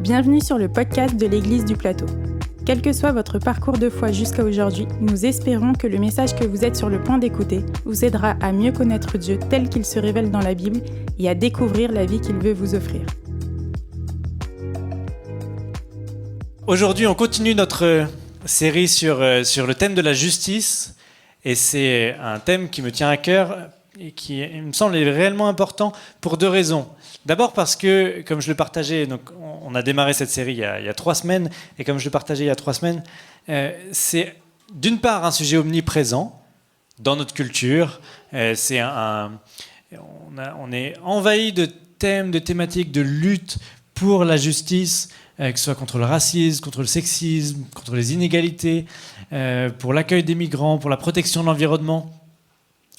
Bienvenue sur le podcast de l'Église du Plateau. Quel que soit votre parcours de foi jusqu'à aujourd'hui, nous espérons que le message que vous êtes sur le point d'écouter vous aidera à mieux connaître Dieu tel qu'il se révèle dans la Bible et à découvrir la vie qu'il veut vous offrir. Aujourd'hui, on continue notre série sur le thème de la justice, et c'est un thème qui me tient à cœur et qui il me semble réellement important pour deux raisons. D'abord parce que, comme je le partageais, donc on a démarré cette série il y a 3 semaines, et comme je le partageais il y a 3 semaines, c'est d'une part un sujet omniprésent dans notre culture. On est envahi de thèmes, de thématiques, de lutte pour la justice, que ce soit contre le racisme, contre le sexisme, contre les inégalités, pour l'accueil des migrants, pour la protection de l'environnement.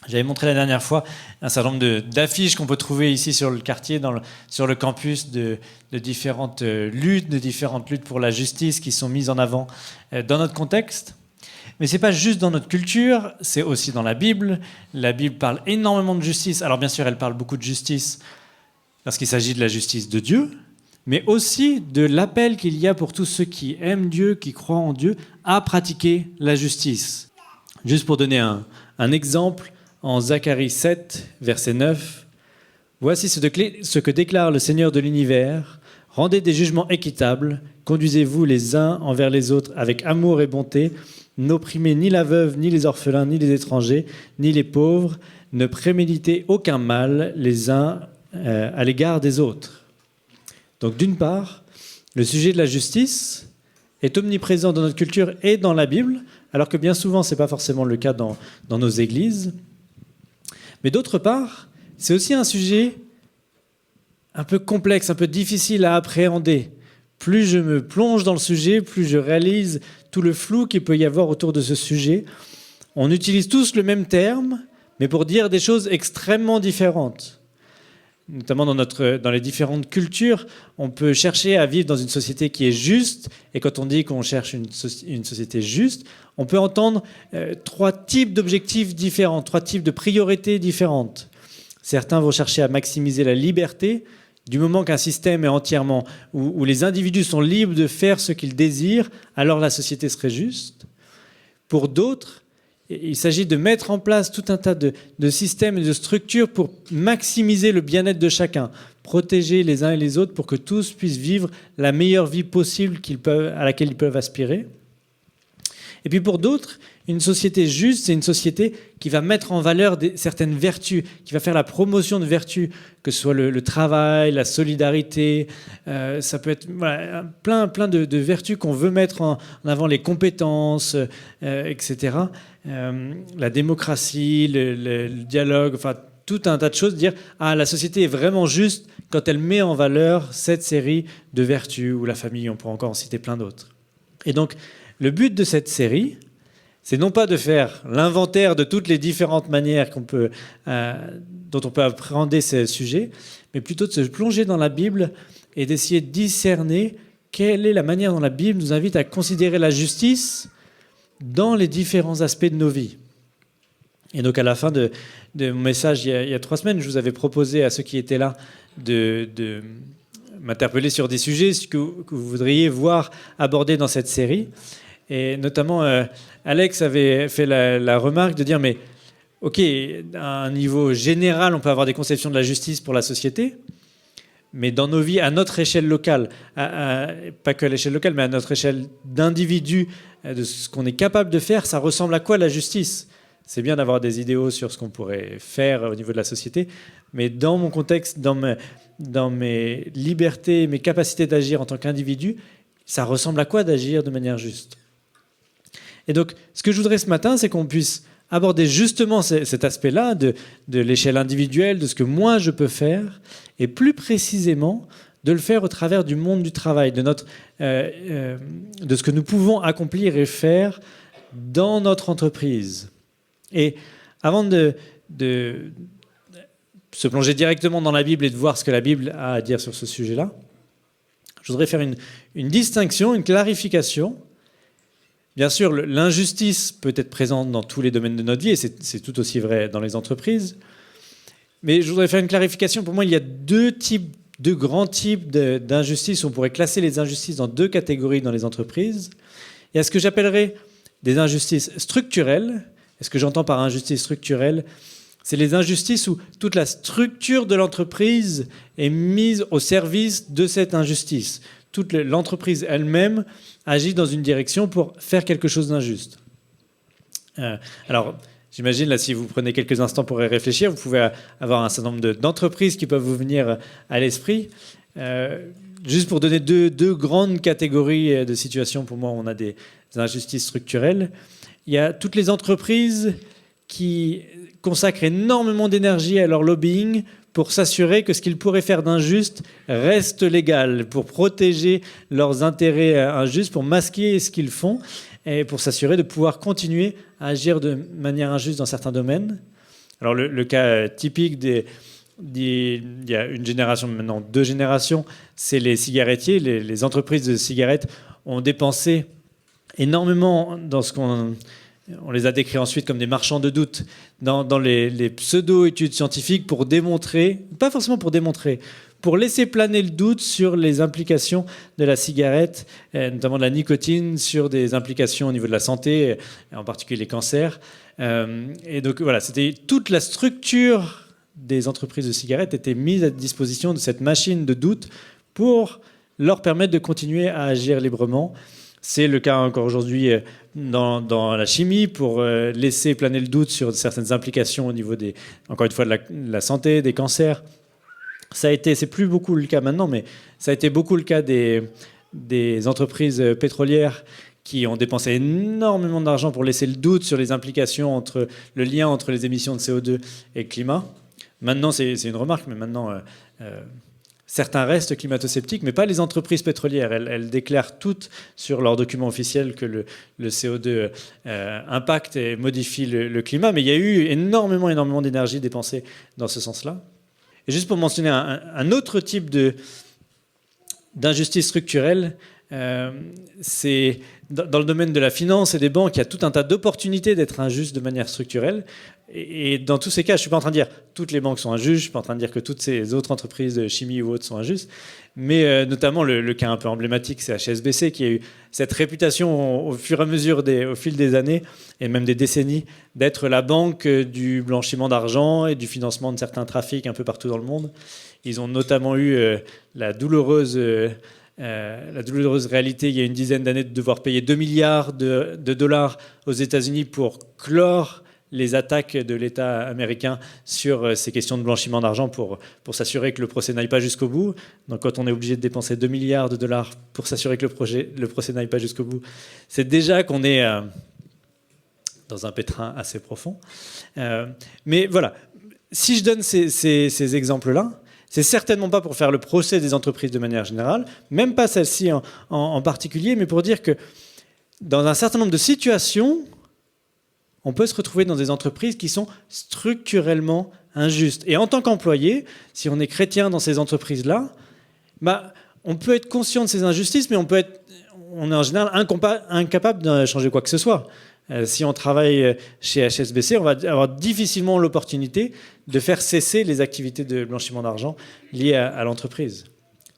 J'avais montré la dernière fois un certain nombre d'affiches qu'on peut trouver ici sur le quartier, sur le campus, de différentes luttes pour la justice qui sont mises en avant dans notre contexte. Mais ce n'est pas juste dans notre culture, c'est aussi dans la Bible. La Bible parle énormément de justice. Alors bien sûr, elle parle beaucoup de justice lorsqu'il s'agit de la justice de Dieu, mais aussi de l'appel qu'il y a pour tous ceux qui aiment Dieu, qui croient en Dieu, à pratiquer la justice. Juste pour donner un exemple, en Zacharie 7, verset 9, « Voici ce que déclare le Seigneur de l'univers. Rendez des jugements équitables, conduisez-vous les uns envers les autres avec amour et bonté, n'opprimez ni la veuve, ni les orphelins, ni les étrangers, ni les pauvres, ne préméditez aucun mal les uns à l'égard des autres. » Donc d'une part, le sujet de la justice est omniprésent dans notre culture et dans la Bible, alors que bien souvent, ce n'est pas forcément le cas dans nos églises. Mais d'autre part, c'est aussi un sujet un peu complexe, un peu difficile à appréhender. Plus je me plonge dans le sujet, plus je réalise tout le flou qu'il peut y avoir autour de ce sujet. On utilise tous le même terme, mais pour dire des choses extrêmement différentes. Notamment dans les différentes cultures, on peut chercher à vivre dans une société qui est juste, et quand on dit qu'on cherche une société juste, on peut entendre 3 types d'objectifs différents, 3 types de priorités différentes. Certains vont chercher à maximiser la liberté, du moment qu'un système est entièrement, où les individus sont libres de faire ce qu'ils désirent, alors la société serait juste. Pour d'autres, il s'agit de mettre en place tout un tas de systèmes et de structures pour maximiser le bien-être de chacun, protéger les uns et les autres pour que tous puissent vivre la meilleure vie possible à laquelle ils peuvent aspirer. Et puis pour d'autres, une société juste, c'est une société qui va mettre en valeur certaines vertus, qui va faire la promotion de vertus, que ce soit le travail, la solidarité, ça peut être plein de vertus qu'on veut mettre en avant, les compétences, etc. La démocratie, le dialogue, enfin tout un tas de choses, dire la société est vraiment juste quand elle met en valeur cette série de vertus, ou la famille, on pourrait encore en citer plein d'autres. Et donc, le but de cette série, c'est non pas de faire l'inventaire de toutes les différentes manières dont on peut appréhender ces sujets, mais plutôt de se plonger dans la Bible et d'essayer de discerner quelle est la manière dont la Bible nous invite à considérer la justice dans les différents aspects de nos vies. Et donc à la fin de mon message il y a 3 semaines, je vous avais proposé à ceux qui étaient là de m'interpeller sur des sujets que vous voudriez voir abordés dans cette série. Et notamment, Alex avait fait la remarque de dire, mais ok, à un niveau général, on peut avoir des conceptions de la justice pour la société, mais dans nos vies, à notre échelle locale, pas que à l'échelle locale, mais à notre échelle d'individu, de ce qu'on est capable de faire, ça ressemble à quoi la justice ? C'est bien d'avoir des idéaux sur ce qu'on pourrait faire au niveau de la société, mais dans mon contexte, dans mes libertés, mes capacités d'agir en tant qu'individu, ça ressemble à quoi d'agir de manière juste ? Et donc, ce que je voudrais ce matin, c'est qu'on puisse aborder justement cet aspect-là de l'échelle individuelle, de ce que moi je peux faire, et plus précisément de le faire au travers du monde du travail, de ce que nous pouvons accomplir et faire dans notre entreprise. Et avant de se plonger directement dans la Bible et de voir ce que la Bible a à dire sur ce sujet-là, je voudrais faire une distinction, une clarification. Bien sûr, l'injustice peut être présente dans tous les domaines de notre vie, et c'est tout aussi vrai dans les entreprises. Mais je voudrais faire une clarification. Pour moi, il y a 2 types deux grands types d'injustices. On pourrait classer les injustices dans deux catégories dans les entreprises. Il y a ce que j'appellerais des injustices structurelles. Et ce que j'entends par injustice structurelle, c'est les injustices où toute la structure de l'entreprise est mise au service de cette injustice. Toute l'entreprise elle-même agit dans une direction pour faire quelque chose d'injuste. Alors, j'imagine, là, si vous prenez quelques instants pour y réfléchir, vous pouvez avoir un certain nombre d'entreprises qui peuvent vous venir à l'esprit. Juste pour donner deux grandes catégories de situations, pour moi, on a des injustices structurelles. Il y a toutes les entreprises qui consacrent énormément d'énergie à leur lobbying pour s'assurer que ce qu'ils pourraient faire d'injuste reste légal, pour protéger leurs intérêts injustes, pour masquer ce qu'ils font et pour s'assurer de pouvoir continuer à agir de manière injuste dans certains domaines. Alors le cas typique il y a une génération, maintenant 2 générations, c'est les cigarettiers. Les entreprises de cigarettes ont dépensé énormément dans ce on les a décrits ensuite comme des marchands de doute dans les pseudo-études scientifiques pour démontrer, pas forcément pour démontrer, pour laisser planer le doute sur les implications de la cigarette, notamment de la nicotine, sur des implications au niveau de la santé, en particulier les cancers. Et donc voilà, c'était toute la structure des entreprises de cigarettes était mise à disposition de cette machine de doute pour leur permettre de continuer à agir librement. C'est le cas encore aujourd'hui dans la chimie pour laisser planer le doute sur certaines implications au niveau encore une fois, de la santé, des cancers. C'est plus beaucoup le cas maintenant, mais ça a été beaucoup le cas des entreprises pétrolières qui ont dépensé énormément d'argent pour laisser le doute sur les implications le lien entre les émissions de CO2 et le climat. Maintenant, c'est une remarque, mais maintenant, certains restent climato-sceptiques, mais pas les entreprises pétrolières. Elles déclarent toutes sur leurs documents officiels que le CO2 impacte et modifie le climat. Mais il y a eu énormément d'énergie dépensée dans ce sens-là. Et juste pour mentionner un autre type d'injustice structurelle, c'est dans le domaine de la finance et des banques, il y a tout un tas d'opportunités d'être injuste de manière structurelle. Et dans tous ces cas, je ne suis pas en train de dire que toutes les banques sont injustes, je ne suis pas en train de dire que toutes ces autres entreprises de chimie ou autres sont injustes, mais notamment le cas un peu emblématique, c'est HSBC qui a eu cette réputation au fur et à mesure, au fil des années et même des décennies, d'être la banque du blanchiment d'argent et du financement de certains trafics un peu partout dans le monde. Ils ont notamment eu la douloureuse réalité, il y a une dizaine d'années, de devoir payer 2 milliards de dollars aux États-Unis pour clore les attaques de l'État américain sur ces questions de blanchiment d'argent pour s'assurer que le procès n'aille pas jusqu'au bout. Donc quand on est obligé de dépenser 2 milliards de dollars pour s'assurer que le procès n'aille pas jusqu'au bout, c'est déjà qu'on est dans un pétrin assez profond. Mais voilà, si je donne ces exemples-là, c'est certainement pas pour faire le procès des entreprises de manière générale, même pas celle-ci en particulier, mais pour dire que dans un certain nombre de situations, on peut se retrouver dans des entreprises qui sont structurellement injustes. Et en tant qu'employé, si on est chrétien dans ces entreprises-là, on peut être conscient de ces injustices, mais on est en général incapable de changer quoi que ce soit. Si on travaille chez HSBC, on va avoir difficilement l'opportunité de faire cesser les activités de blanchiment d'argent liées à l'entreprise.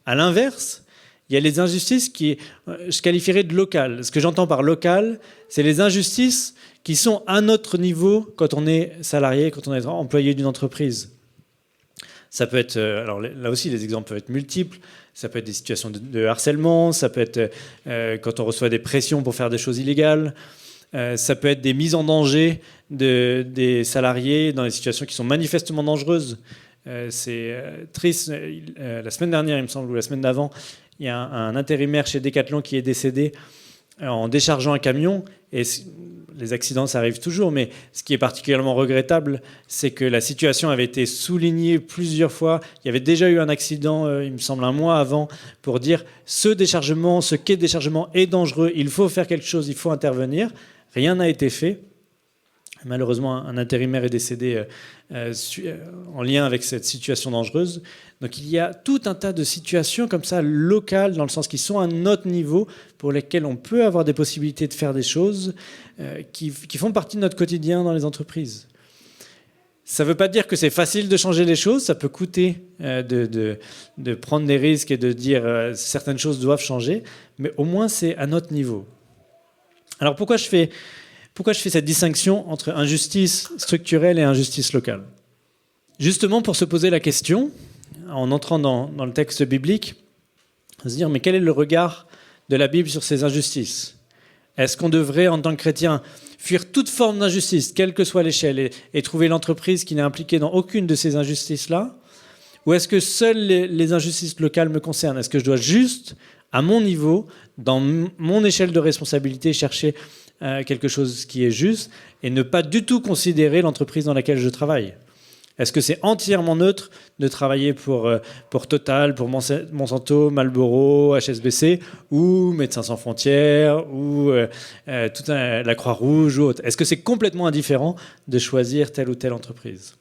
À l'inverse, il y a les injustices qui je qualifierais de locales. Ce que j'entends par local, c'est les injustices qui sont à notre niveau quand on est salarié, quand on est employé d'une entreprise. Ça peut être, alors là aussi les exemples peuvent être multiples, ça peut être des situations de harcèlement, ça peut être quand on reçoit des pressions pour faire des choses illégales, ça peut être des mises en danger des salariés dans des situations qui sont manifestement dangereuses. C'est triste, la semaine dernière il me semble, ou la semaine d'avant, il y a un intérimaire chez Decathlon qui est décédé en déchargeant un camion. Et les accidents, ça arrive toujours, mais ce qui est particulièrement regrettable, c'est que la situation avait été soulignée plusieurs fois. Il y avait déjà eu un accident, il me semble, un mois avant, pour dire ce quai de déchargement est dangereux, il faut faire quelque chose, il faut intervenir. Rien n'a été fait. Malheureusement, un intérimaire est décédé en lien avec cette situation dangereuse. Donc il y a tout un tas de situations comme ça, locales, dans le sens qu'ils sont à notre niveau, pour lesquelles on peut avoir des possibilités de faire des choses qui font partie de notre quotidien dans les entreprises. Ça ne veut pas dire que c'est facile de changer les choses, ça peut coûter de prendre des risques et de dire certaines choses doivent changer, mais au moins c'est à notre niveau. Alors pourquoi je fais cette distinction entre injustice structurelle et injustice locale ? Justement pour se poser la question, en entrant dans le texte biblique, se dire mais quel est le regard de la Bible sur ces injustices ? Est-ce qu'on devrait, en tant que chrétien, fuir toute forme d'injustice, quelle que soit l'échelle, et trouver l'entreprise qui n'est impliquée dans aucune de ces injustices-là ? Ou est-ce que seules les injustices locales me concernent ? Est-ce que je dois juste, à mon niveau, dans mon échelle de responsabilité, chercher quelque chose qui est juste et ne pas du tout considérer l'entreprise dans laquelle je travaille ? Est-ce que c'est entièrement neutre de travailler pour Total, pour Monsanto, Marlboro, HSBC ou Médecins sans frontières ou la Croix-Rouge ou autre ? Est-ce que c'est complètement indifférent de choisir telle ou telle entreprise ?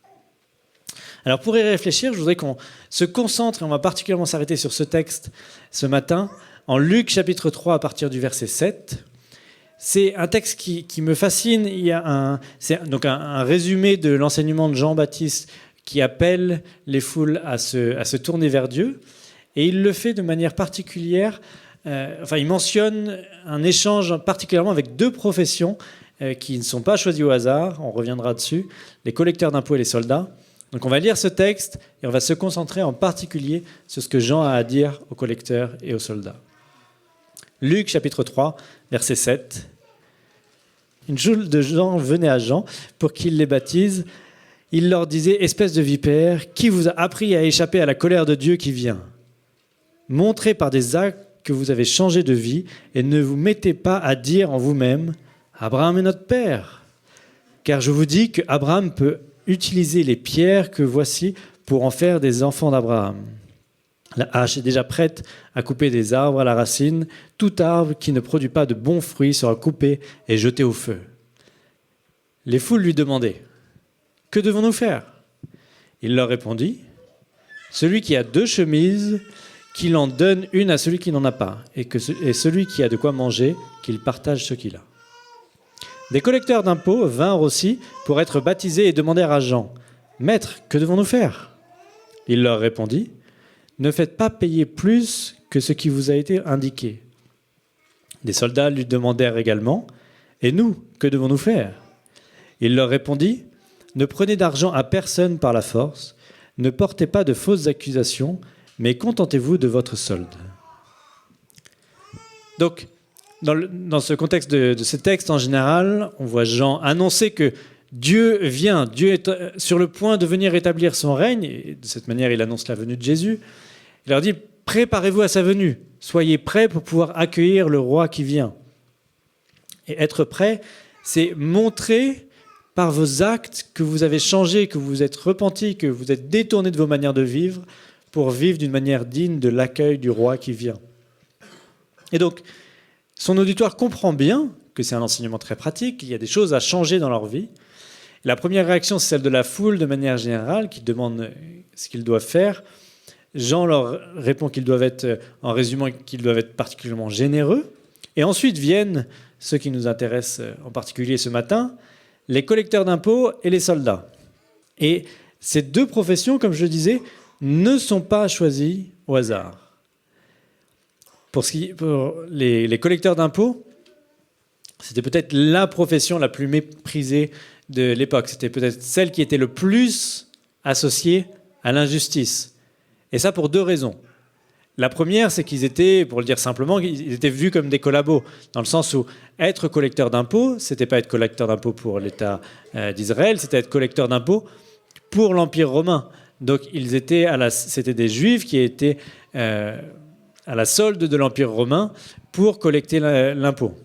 Alors pour y réfléchir, je voudrais qu'on se concentre, et on va particulièrement s'arrêter sur ce texte ce matin, en Luc chapitre 3 à partir du verset 7. C'est un texte qui me fascine. C'est donc un résumé de l'enseignement de Jean-Baptiste qui appelle les foules à se tourner vers Dieu. Et il le fait de manière particulière. Il mentionne un échange particulièrement avec deux professions qui ne sont pas choisies au hasard. On reviendra dessus. Les collecteurs d'impôts et les soldats. Donc on va lire ce texte et on va se concentrer en particulier sur ce que Jean a à dire aux collecteurs et aux soldats. Luc chapitre 3, verset 7. Une foule de gens venait à Jean pour qu'il les baptise. Il leur disait « Espèce de vipère, qui vous a appris à échapper à la colère de Dieu qui vient ? Montrez par des actes que vous avez changé de vie et ne vous mettez pas à dire en vous-même « Abraham est notre père ». Car je vous dis que Abraham peut utiliser les pierres que voici pour en faire des enfants d'Abraham. La hache est déjà prête à couper des arbres à la racine. Tout arbre qui ne produit pas de bons fruits sera coupé et jeté au feu. Les foules lui demandaient « Que devons-nous faire ?» Il leur répondit « Celui qui a 2 chemises, qu'il en donne une à celui qui n'en a pas, et celui qui a de quoi manger, qu'il partage ce qu'il a. » Des collecteurs d'impôts vinrent aussi pour être baptisés et demandèrent à Jean « Maître, que devons-nous faire ?» Il leur répondit « Ne faites pas payer plus que ce qui vous a été indiqué. » Des soldats lui demandèrent également « Et nous, que devons-nous faire ?» Il leur répondit « Ne prenez d'argent à personne par la force, ne portez pas de fausses accusations, mais contentez-vous de votre solde. » Donc, dans ce contexte de ce texte en général, on voit Jean annoncer que Dieu vient, Dieu est sur le point de venir établir son règne, et de cette manière il annonce la venue de Jésus. Il leur dit « Préparez-vous à sa venue, soyez prêts pour pouvoir accueillir le roi qui vient. » Et être prêt, c'est montrer par vos actes que vous avez changé, que vous vous êtes repenti, que vous êtes détourné de vos manières de vivre pour vivre d'une manière digne de l'accueil du roi qui vient. Et donc, son auditoire comprend bien que c'est un enseignement très pratique, il y a des choses à changer dans leur vie. La première réaction, c'est celle de la foule de manière générale, qui demande ce qu'ils doivent faire. Jean leur répond qu'ils doivent être, en résumant, qu'ils doivent être particulièrement généreux. Et ensuite viennent ceux qui nous intéressent en particulier ce matin, les collecteurs d'impôts et les soldats. Et ces deux professions, comme je le disais, ne sont pas choisies au hasard. Pour les collecteurs d'impôts, c'était peut-être la profession la plus méprisée de l'époque. C'était peut-être celle qui était le plus associée à l'injustice. Et ça pour deux raisons. La première, c'est qu'ils étaient, pour le dire simplement, ils étaient vus comme des collabos, dans le sens où être collecteur d'impôts, c'était pas être collecteur d'impôts pour l'État d'Israël, c'était être collecteur d'impôts pour l'Empire romain. Donc c'était des Juifs qui étaient à la solde de l'Empire romain pour collecter l'impôt.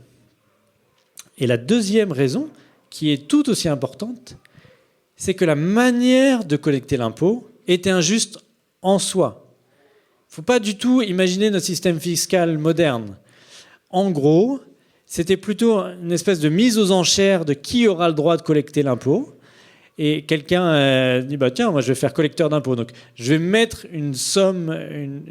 Et la deuxième raison, qui est tout aussi importante, c'est que la manière de collecter l'impôt était injuste en soi. Il ne faut pas du tout imaginer notre système fiscal moderne. En gros, c'était plutôt une espèce de mise aux enchères de qui aura le droit de collecter l'impôt. Et quelqu'un dit tiens, moi je vais faire collecteur d'impôts. Donc je vais mettre une somme,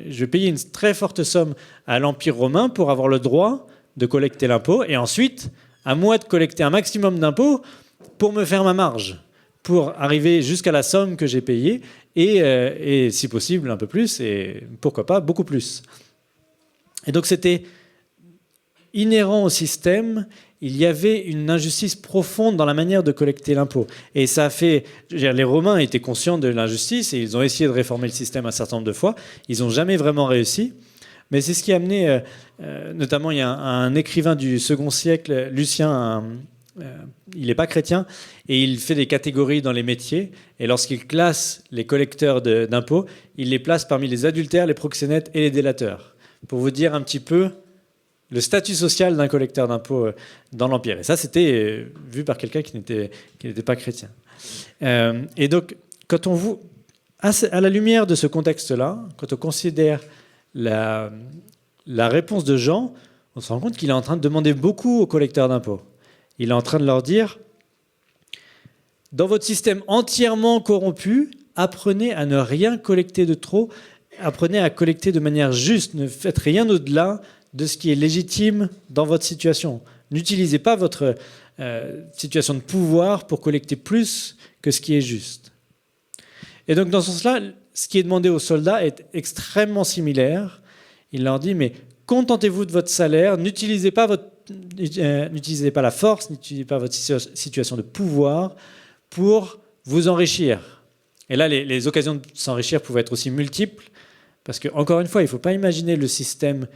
je vais payer une très forte somme à l'Empire romain pour avoir le droit de collecter l'impôt. Et ensuite, à moi de collecter un maximum d'impôts pour me faire ma marge, pour arriver jusqu'à la somme que j'ai payée et si possible un peu plus et pourquoi pas beaucoup plus. Et donc c'était inhérent au système, il y avait une injustice profonde dans la manière de collecter l'impôt. Et ça a fait... les Romains étaient conscients de l'injustice et ils ont essayé de réformer le système un certain nombre de fois. Ils n'ont jamais vraiment réussi. Mais c'est ce qui a amené... notamment, il y a un écrivain du second siècle, Lucien, il n'est pas chrétien, et il fait des catégories dans les métiers. Et lorsqu'il classe les collecteurs d'impôts, il les place parmi les adultères, les proxénètes et les délateurs. Pour vous dire un petit peu le statut social d'un collecteur d'impôts dans l'Empire. Et ça, c'était vu par quelqu'un qui n'était pas chrétien. Et donc, quand on à la lumière de ce contexte-là, quand on considère la réponse de Jean, on se rend compte qu'il est en train de demander beaucoup aux collecteurs d'impôts. Il est en train de leur dire, dans votre système entièrement corrompu, apprenez à ne rien collecter de trop, apprenez à collecter de manière juste, ne faites rien au-delà de ce qui est légitime dans votre situation. N'utilisez pas votre situation de pouvoir pour collecter plus que ce qui est juste. Et donc, dans ce sens-là, ce qui est demandé aux soldats est extrêmement similaire. Il leur dit, mais contentez-vous de votre salaire, n'utilisez pas la force, n'utilisez pas votre situation de pouvoir pour vous enrichir. Et là, les occasions de s'enrichir pouvaient être aussi multiples, parce que, encore une fois, il ne faut pas imaginer le système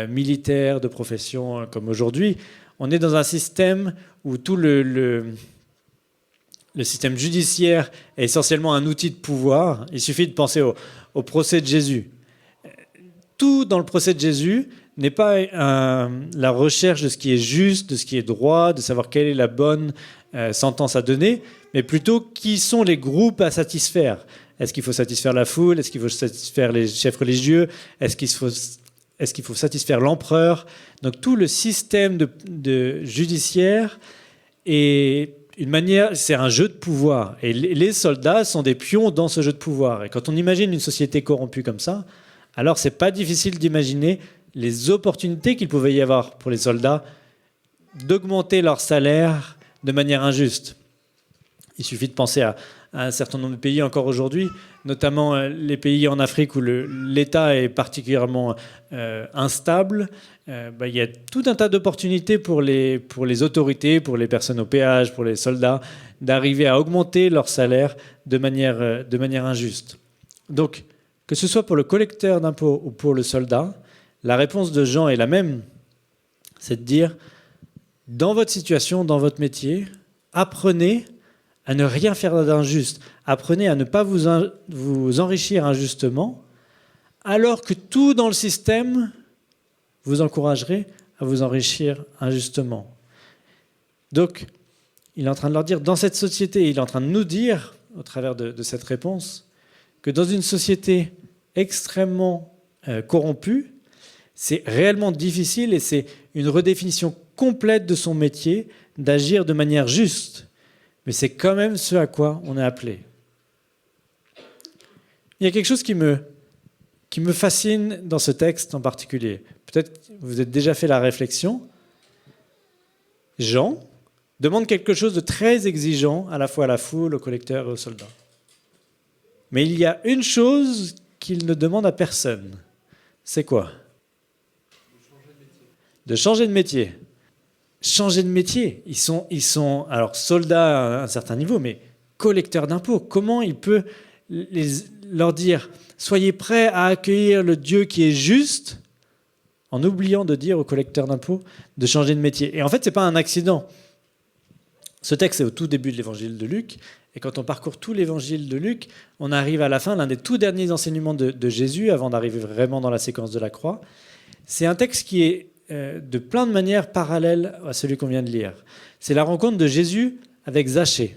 militaire de profession comme aujourd'hui. On est dans un système où tout le système judiciaire est essentiellement un outil de pouvoir. Il suffit de penser au procès de Jésus. Tout dans le procès de Jésus n'est pas la recherche de ce qui est juste, de ce qui est droit, de savoir quelle est la bonne sentence à donner, mais plutôt qui sont les groupes à satisfaire. Est-ce qu'il faut satisfaire la foule? Est-ce qu'il faut satisfaire les chefs religieux? Est-ce qu'il faut satisfaire l'empereur? Donc tout le système de judiciaire est une manière, c'est un jeu de pouvoir. Et les soldats sont des pions dans ce jeu de pouvoir. Et quand on imagine une société corrompue comme ça, alors c'est pas difficile d'imaginer les opportunités qu'il pouvait y avoir pour les soldats d'augmenter leur salaire de manière injuste. Il suffit de penser à un certain nombre de pays encore aujourd'hui, notamment les pays en Afrique où l'État est particulièrement instable. Il y a tout un tas d'opportunités pour les autorités, pour les personnes au péage, pour les soldats, d'arriver à augmenter leur salaire de manière injuste. Donc, que ce soit pour le collecteur d'impôts ou pour le soldat, la réponse de Jean est la même. C'est de dire, dans votre situation, dans votre métier, apprenez à ne rien faire d'injuste. Apprenez à ne pas vous enrichir injustement, alors que tout dans le système vous encouragerait à vous enrichir injustement. Donc, il est en train de leur dire, dans cette société, il est en train de nous dire, au travers de cette réponse, que dans une société extrêmement corrompue, c'est réellement difficile et c'est une redéfinition complète de son métier d'agir de manière juste. Mais c'est quand même ce à quoi on est appelé. Il y a quelque chose qui me fascine dans ce texte en particulier. Peut-être que vous avez déjà fait la réflexion. Jean demande quelque chose de très exigeant à la fois à la foule, aux collecteurs et aux soldats. Mais il y a une chose qu'il ne demande à personne. C'est quoi ? De changer de métier. Changer de métier. Ils sont alors soldats à un certain niveau, mais collecteurs d'impôts. Comment il peut leur dire « Soyez prêts à accueillir le Dieu qui est juste » en oubliant de dire aux collecteurs d'impôts de changer de métier. Et en fait, ce n'est pas un accident. Ce texte est au tout début de l'évangile de Luc. Et quand on parcourt tout l'évangile de Luc, on arrive à la fin, l'un des tout derniers enseignements de Jésus, avant d'arriver vraiment dans la séquence de la croix. C'est un texte qui est de plein de manières parallèle à celui qu'on vient de lire. C'est la rencontre de Jésus avec Zachée.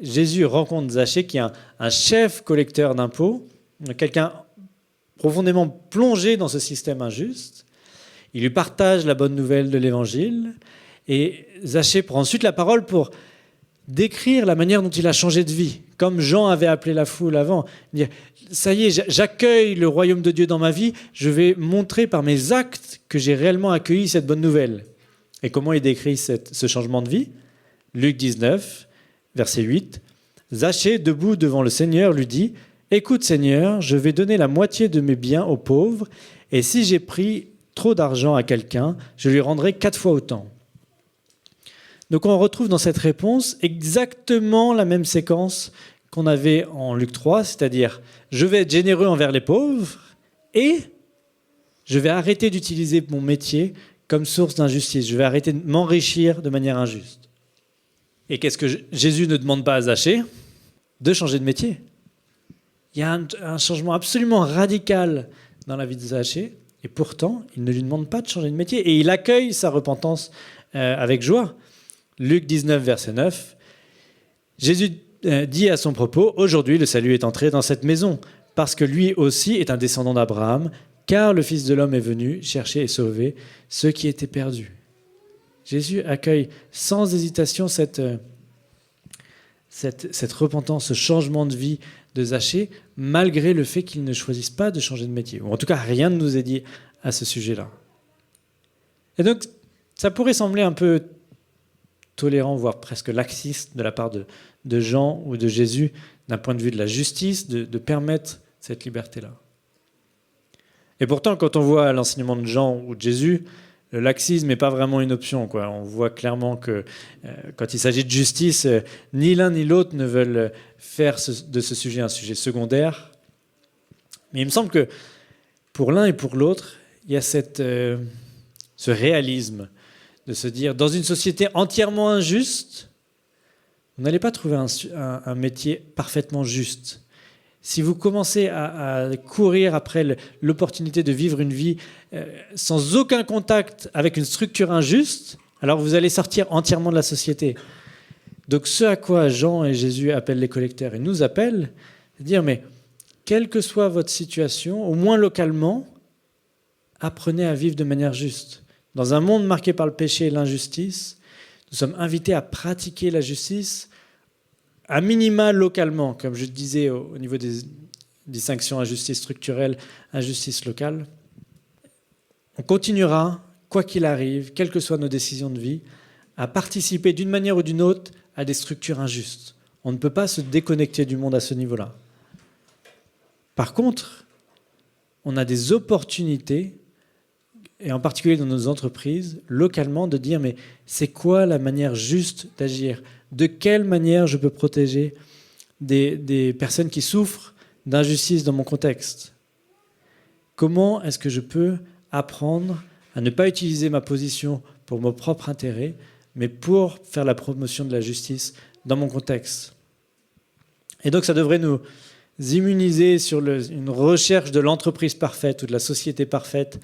Jésus rencontre Zachée, qui est un chef collecteur d'impôts, quelqu'un profondément plongé dans ce système injuste. Il lui partage la bonne nouvelle de l'évangile, et Zachée prend ensuite la parole pour décrire la manière dont il a changé de vie, comme Jean avait appelé la foule avant. Dire, ça y est, j'accueille le royaume de Dieu dans ma vie, je vais montrer par mes actes que j'ai réellement accueilli cette bonne nouvelle. Et comment il décrit ce changement de vie ? Luc 19, verset 8. Zachée, debout devant le Seigneur, lui dit « Écoute Seigneur, je vais donner la moitié de mes biens aux pauvres, et si j'ai pris trop d'argent à quelqu'un, je lui rendrai 4 fois autant. » Donc on retrouve dans cette réponse exactement la même séquence qu'on avait en Luc 3, c'est-à-dire je vais être généreux envers les pauvres et je vais arrêter d'utiliser mon métier comme source d'injustice. Je vais arrêter de m'enrichir de manière injuste. Et qu'est-ce que Jésus ne demande pas à Zachée ? De changer de métier. Il y a un changement absolument radical dans la vie de Zachée, et pourtant, il ne lui demande pas de changer de métier. Et il accueille sa repentance avec joie. Luc 19, verset 9. Jésus dit à son propos, « Aujourd'hui, le salut est entré dans cette maison, parce que lui aussi est un descendant d'Abraham, car le Fils de l'homme est venu chercher et sauver ceux qui étaient perdus. » Jésus accueille sans hésitation cette repentance, ce changement de vie de Zachée, malgré le fait qu'il ne choisisse pas de changer de métier. Ou en tout cas, rien ne nous est dit à ce sujet-là. Et donc, ça pourrait sembler un peu tolérant, voire presque laxiste de la part de Jean ou de Jésus, d'un point de vue de la justice, de permettre cette liberté-là. Et pourtant, quand on voit l'enseignement de Jean ou de Jésus, le laxisme n'est pas vraiment une option, quoi. On voit clairement que quand il s'agit de justice, ni l'un ni l'autre ne veulent faire de ce sujet un sujet secondaire. Mais il me semble que pour l'un et pour l'autre, il y a ce réalisme de se dire, dans une société entièrement injuste, vous n'allez pas trouver un métier parfaitement juste. Si vous commencez à courir après l'opportunité de vivre une vie sans aucun contact avec une structure injuste, alors vous allez sortir entièrement de la société. Donc ce à quoi Jean et Jésus appellent les collecteurs et nous appellent, c'est de dire, mais quelle que soit votre situation, au moins localement, apprenez à vivre de manière juste. Dans un monde marqué par le péché et l'injustice, nous sommes invités à pratiquer la justice à minima localement, comme je disais au niveau des distinctions injustice structurelle, injustice locale. On continuera, quoi qu'il arrive, quelles que soient nos décisions de vie, à participer d'une manière ou d'une autre à des structures injustes. On ne peut pas se déconnecter du monde à ce niveau-là. Par contre, on a des opportunités, et en particulier dans nos entreprises, localement, de dire mais c'est quoi la manière juste d'agir ? De quelle manière je peux protéger des personnes qui souffrent d'injustice dans mon contexte ? Comment est-ce que je peux apprendre à ne pas utiliser ma position pour mon propre intérêt, mais pour faire la promotion de la justice dans mon contexte ? Et donc ça devrait nous immuniser sur une recherche de l'entreprise parfaite ou de la société parfaite,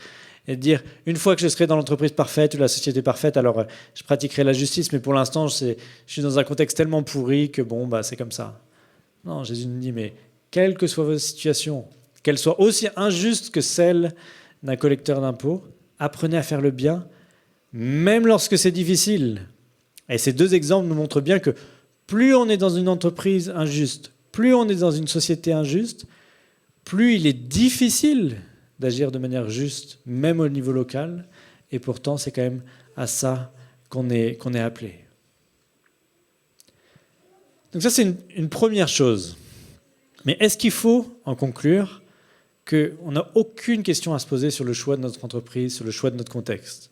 et de dire, une fois que je serai dans l'entreprise parfaite ou la société parfaite, alors je pratiquerai la justice, mais pour l'instant, je suis dans un contexte tellement pourri que bon, c'est comme ça. Non, Jésus nous dit, mais quelle que soit votre situation, qu'elle soit aussi injuste que celle d'un collecteur d'impôts, apprenez à faire le bien, même lorsque c'est difficile. Et ces deux exemples nous montrent bien que plus on est dans une entreprise injuste, plus on est dans une société injuste, plus il est difficile d'agir de manière juste, même au niveau local, et pourtant c'est quand même à ça qu'on est appelé. Donc ça c'est une première chose. Mais est-ce qu'il faut en conclure qu'on n'a aucune question à se poser sur le choix de notre entreprise, sur le choix de notre contexte ?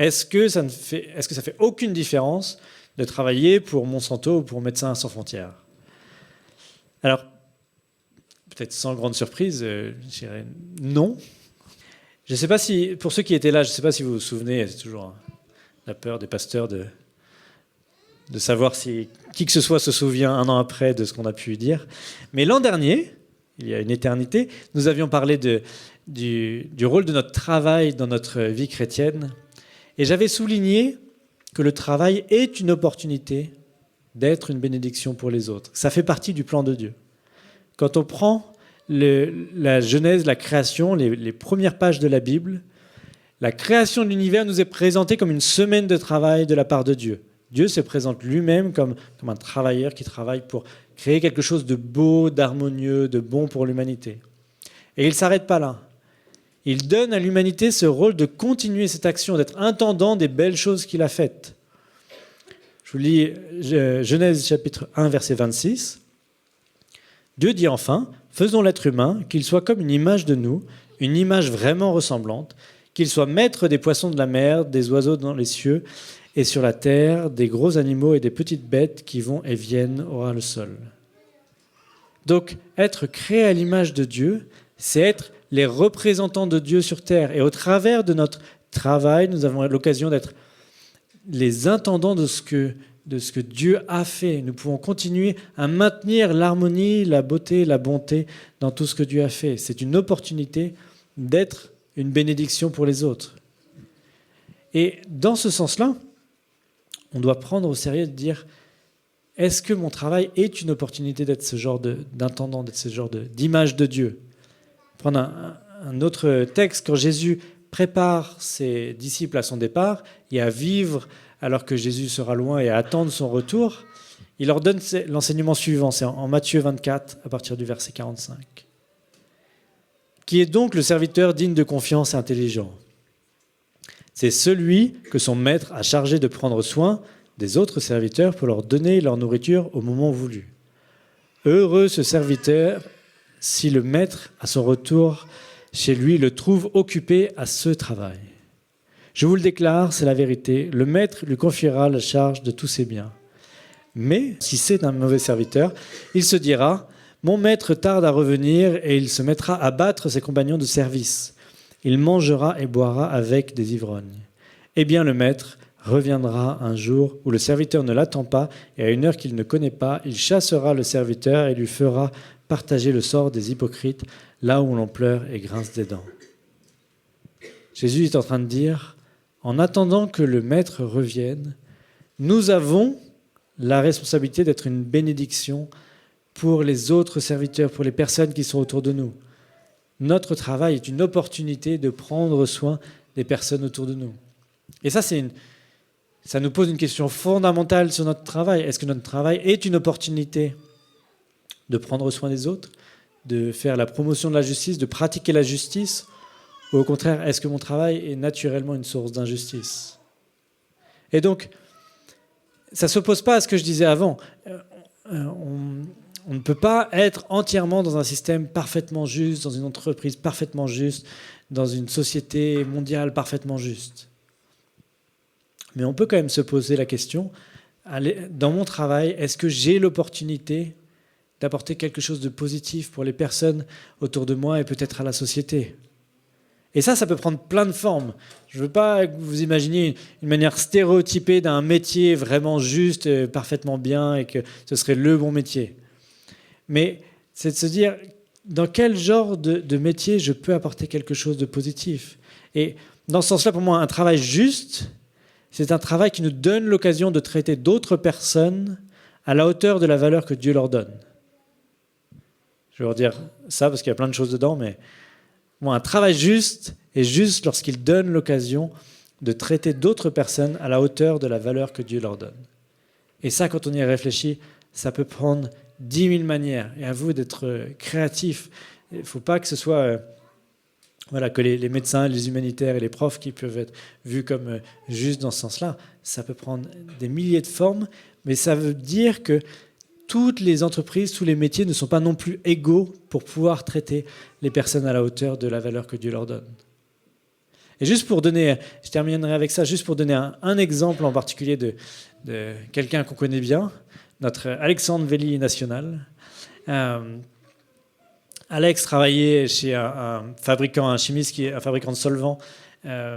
Est-ce que ça fait aucune différence de travailler pour Monsanto ou pour Médecins sans frontières ? Alors, peut-être sans grande surprise, je dirais non. Je ne sais pas si, pour ceux qui étaient là, je ne sais pas si vous vous souvenez, c'est toujours la peur des pasteurs de savoir si qui que ce soit se souvient un an après de ce qu'on a pu dire. Mais l'an dernier, il y a une éternité, nous avions parlé du rôle de notre travail dans notre vie chrétienne. Et j'avais souligné que le travail est une opportunité d'être une bénédiction pour les autres. Ça fait partie du plan de Dieu. Quand on prend la Genèse, la création, les premières pages de la Bible, la création de l'univers nous est présentée comme une semaine de travail de la part de Dieu. Dieu se présente lui-même comme un travailleur qui travaille pour créer quelque chose de beau, d'harmonieux, de bon pour l'humanité. Et il ne s'arrête pas là. Il donne à l'humanité ce rôle de continuer cette action, d'être intendant des belles choses qu'il a faites. Je vous lis Genèse chapitre 1, verset 26. Dieu dit enfin, faisons l'être humain, qu'il soit comme une image de nous, une image vraiment ressemblante, qu'il soit maître des poissons de la mer, des oiseaux dans les cieux et sur la terre, des gros animaux et des petites bêtes qui vont et viennent aura le sol. Donc, être créé à l'image de Dieu, c'est être les représentants de Dieu sur terre. Et au travers de notre travail, nous avons l'occasion d'être les intendants de ce que Dieu a fait. Nous pouvons continuer à maintenir l'harmonie, la beauté, la bonté dans tout ce que Dieu a fait. C'est une opportunité d'être une bénédiction pour les autres. Et dans ce sens-là, on doit prendre au sérieux de dire, est-ce que mon travail est une opportunité d'être ce genre d'intendant, d'être ce genre d'image de Dieu ? Prendre un autre texte, quand Jésus prépare ses disciples à son départ et à vivre alors que Jésus sera loin et à attendre son retour, il leur donne l'enseignement suivant, c'est en Matthieu 24, à partir du verset 45. Qui est donc le serviteur digne de confiance et intelligent ? C'est celui que son maître a chargé de prendre soin des autres serviteurs pour leur donner leur nourriture au moment voulu. Heureux ce serviteur si le maître, à son retour chez lui, le trouve occupé à ce travail. Je vous le déclare, c'est la vérité, le maître lui confiera la charge de tous ses biens. Mais si c'est un mauvais serviteur, il se dira « Mon maître tarde à revenir » et il se mettra à battre ses compagnons de service. Il mangera et boira avec des ivrognes. Eh bien, le maître reviendra un jour où le serviteur ne l'attend pas et à une heure qu'il ne connaît pas, il chassera le serviteur et lui fera partager le sort des hypocrites, là où l'on pleure et grince des dents. Jésus est en train de dire, en attendant que le maître revienne, nous avons la responsabilité d'être une bénédiction pour les autres serviteurs, pour les personnes qui sont autour de nous. Notre travail est une opportunité de prendre soin des personnes autour de nous. Et ça nous pose une question fondamentale sur notre travail. Est-ce que notre travail est une opportunité de prendre soin des autres, de faire la promotion de la justice, de pratiquer la justice, ou au contraire, est-ce que mon travail est naturellement une source d'injustice ? Et donc, ça ne s'oppose pas à ce que je disais avant. On ne peut pas être entièrement dans un système parfaitement juste, dans une entreprise parfaitement juste, dans une société mondiale parfaitement juste. Mais on peut quand même se poser la question, dans mon travail, est-ce que j'ai l'opportunité d'apporter quelque chose de positif pour les personnes autour de moi et peut-être à la société ? Et ça peut prendre plein de formes. Je ne veux pas que vous imaginiez une manière stéréotypée d'un métier vraiment juste, parfaitement bien, et que ce serait le bon métier. Mais c'est de se dire, dans quel genre de métier je peux apporter quelque chose de positif ? Et dans ce sens-là, pour moi, un travail juste, c'est un travail qui nous donne l'occasion de traiter d'autres personnes à la hauteur de la valeur que Dieu leur donne. Je vais vous redire ça parce qu'il y a plein de choses dedans, mais un travail juste est juste lorsqu'il donne l'occasion de traiter d'autres personnes à la hauteur de la valeur que Dieu leur donne. Et ça, quand on y réfléchit, ça peut prendre 10 000 manières. Et à vous d'être créatifs. Il ne faut pas que ce soit que les médecins, les humanitaires et les profs qui peuvent être vus comme juste dans ce sens-là. Ça peut prendre des milliers de formes, mais ça veut dire que toutes les entreprises, tous les métiers ne sont pas non plus égaux pour pouvoir traiter les personnes à la hauteur de la valeur que Dieu leur donne. Et juste pour donner, je terminerai avec ça, juste pour donner un exemple en particulier de quelqu'un qu'on connaît bien, notre Alexandre Velli National. Alex travaillait chez un fabricant, un chimiste, un fabricant de solvants, pendant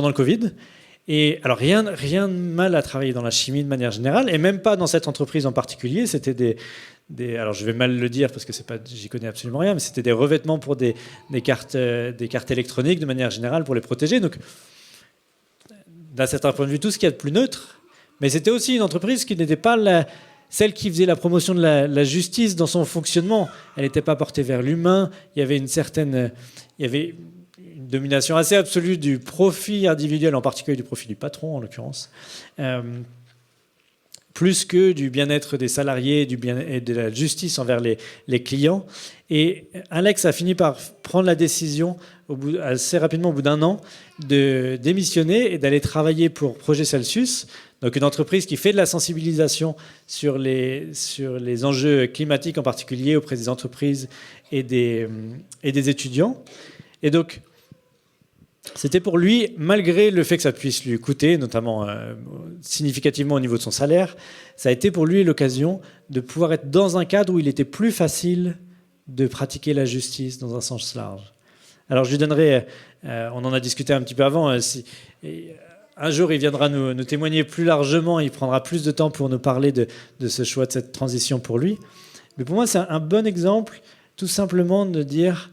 le Covid. Et alors rien de mal à travailler dans la chimie de manière générale, et même pas dans cette entreprise en particulier. C'était alors je vais mal le dire parce que j'y connais absolument rien, mais c'était des revêtements pour des cartes électroniques de manière générale pour les protéger. Donc, d'un certain point de vue, tout ce qu'il y a de plus neutre. Mais c'était aussi une entreprise qui n'était pas celle qui faisait la promotion de la justice dans son fonctionnement. Elle n'était pas portée vers l'humain. Il y avait une domination assez absolue du profit individuel, en particulier du profit du patron, en l'occurrence, plus que du bien-être des salariés et de la justice envers les clients. Et Alex a fini par prendre la décision assez rapidement, au bout d'un an, de démissionner et d'aller travailler pour Projet Celsius, donc une entreprise qui fait de la sensibilisation sur les enjeux climatiques en particulier auprès des entreprises et des étudiants. Et donc, c'était pour lui, malgré le fait que ça puisse lui coûter, notamment significativement au niveau de son salaire, ça a été pour lui l'occasion de pouvoir être dans un cadre où il était plus facile de pratiquer la justice dans un sens large. Alors je lui donnerai, on en a discuté un petit peu avant, un jour il viendra nous témoigner plus largement, il prendra plus de temps pour nous parler de ce choix, de cette transition pour lui. Mais pour moi c'est un bon exemple, tout simplement de dire,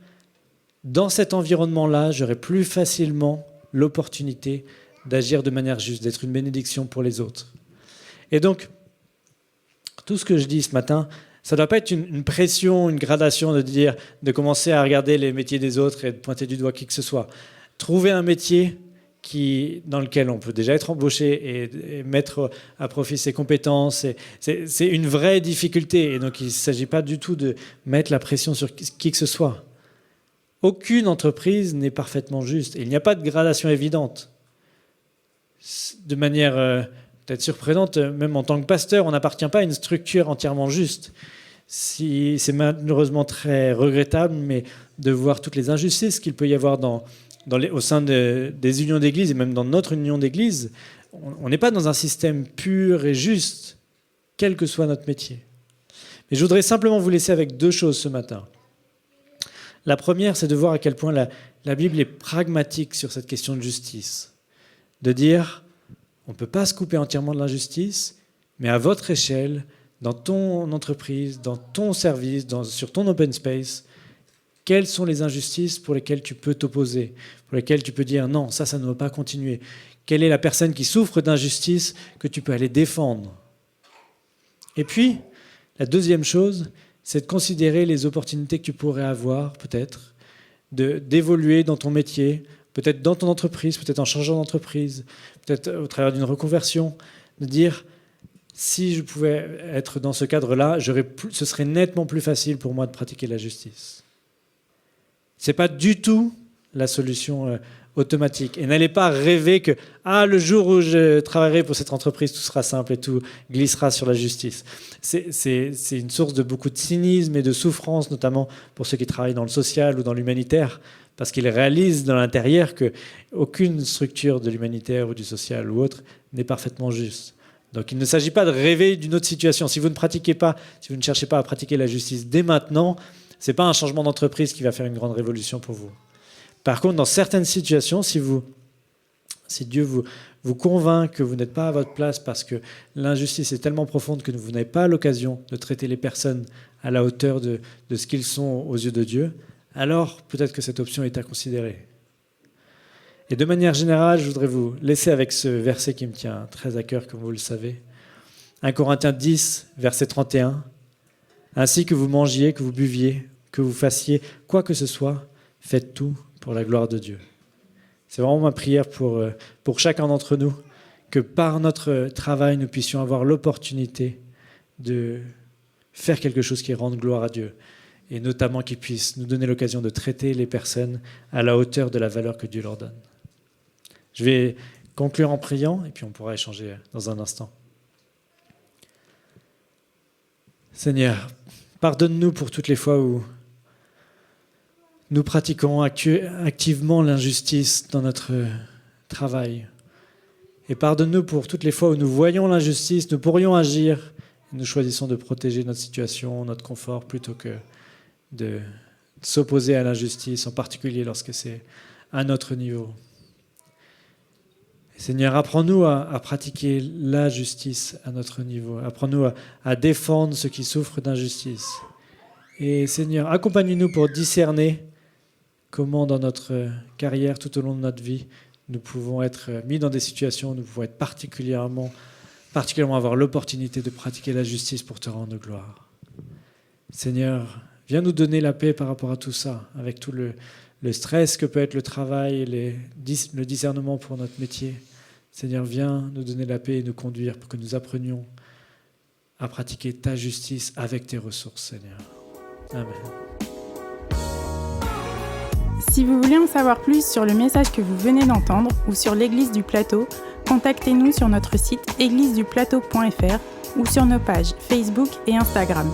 dans cet environnement-là, j'aurai plus facilement l'opportunité d'agir de manière juste, d'être une bénédiction pour les autres. Et donc, tout ce que je dis ce matin, ça ne doit pas être une pression, une gradation de commencer à regarder les métiers des autres et de pointer du doigt qui que ce soit. Trouver un métier dans lequel on peut déjà être embauché et mettre à profit ses compétences, c'est une vraie difficulté. Et donc, il ne s'agit pas du tout de mettre la pression sur qui que ce soit. Aucune entreprise n'est parfaitement juste. Et il n'y a pas de gradation évidente. De manière peut-être surprenante, même en tant que pasteur, on n'appartient pas à une structure entièrement juste. C'est malheureusement très regrettable, mais de voir toutes les injustices qu'il peut y avoir au sein des unions d'église et même dans notre union d'église, on n'est pas dans un système pur et juste, quel que soit notre métier. Mais je voudrais simplement vous laisser avec deux choses ce matin. La première, c'est de voir à quel point la Bible est pragmatique sur cette question de justice. De dire, on ne peut pas se couper entièrement de l'injustice, mais à votre échelle, dans ton entreprise, dans ton service, sur ton open space, quelles sont les injustices pour lesquelles tu peux t'opposer, pour lesquelles tu peux dire non, ça ne doit pas continuer. Quelle est la personne qui souffre d'injustice que tu peux aller défendre? Et puis, la deuxième chose, c'est de considérer les opportunités que tu pourrais avoir, peut-être, d'évoluer dans ton métier, peut-être dans ton entreprise, peut-être en changeant d'entreprise, peut-être au travers d'une reconversion, de dire, si je pouvais être dans ce cadre-là, ce serait nettement plus facile pour moi de pratiquer la justice. Ce n'est pas du tout la solution automatique. Et n'allez pas rêver que le jour où je travaillerai pour cette entreprise, tout sera simple et tout glissera sur la justice. C'est une source de beaucoup de cynisme et de souffrance, notamment pour ceux qui travaillent dans le social ou dans l'humanitaire, parce qu'ils réalisent dans l'intérieur qu'aucune structure de l'humanitaire ou du social ou autre n'est parfaitement juste. Donc il ne s'agit pas de rêver d'une autre situation. Si vous ne cherchez pas à pratiquer la justice dès maintenant, ce n'est pas un changement d'entreprise qui va faire une grande révolution pour vous. Par contre, dans certaines situations, si Dieu vous convainc que vous n'êtes pas à votre place parce que l'injustice est tellement profonde que vous n'avez pas l'occasion de traiter les personnes à la hauteur de ce qu'ils sont aux yeux de Dieu, alors peut-être que cette option est à considérer. Et de manière générale, je voudrais vous laisser avec ce verset qui me tient très à cœur, comme vous le savez. 1 Corinthiens 10, verset 31. « Ainsi que vous mangiez, que vous buviez, que vous fassiez quoi que ce soit, faites tout pour la gloire de Dieu. » C'est vraiment ma prière pour chacun d'entre nous, que par notre travail, nous puissions avoir l'opportunité de faire quelque chose qui rende gloire à Dieu, et notamment qui puisse nous donner l'occasion de traiter les personnes à la hauteur de la valeur que Dieu leur donne. Je vais conclure en priant, et puis on pourra échanger dans un instant. Seigneur, pardonne-nous pour toutes les fois où nous pratiquons activement l'injustice dans notre travail. Et pardonne-nous pour toutes les fois où nous voyons l'injustice, nous pourrions agir, et nous choisissons de protéger notre situation, notre confort, plutôt que de s'opposer à l'injustice, en particulier lorsque c'est à notre niveau. Seigneur, apprends-nous à pratiquer la justice à notre niveau. Apprends-nous à défendre ceux qui souffrent d'injustice. Et Seigneur, accompagne-nous pour discerner comment dans notre carrière, tout au long de notre vie, nous pouvons être mis dans des situations où nous pouvons être particulièrement avoir l'opportunité de pratiquer la justice pour te rendre gloire. Seigneur, viens nous donner la paix par rapport à tout ça, avec tout le stress que peut être le travail et le discernement pour notre métier. Seigneur, viens nous donner la paix et nous conduire pour que nous apprenions à pratiquer ta justice avec tes ressources, Seigneur. Amen. Si vous voulez en savoir plus sur le message que vous venez d'entendre ou sur l'Église du Plateau, contactez-nous sur notre site égliseduplateau.fr ou sur nos pages Facebook et Instagram.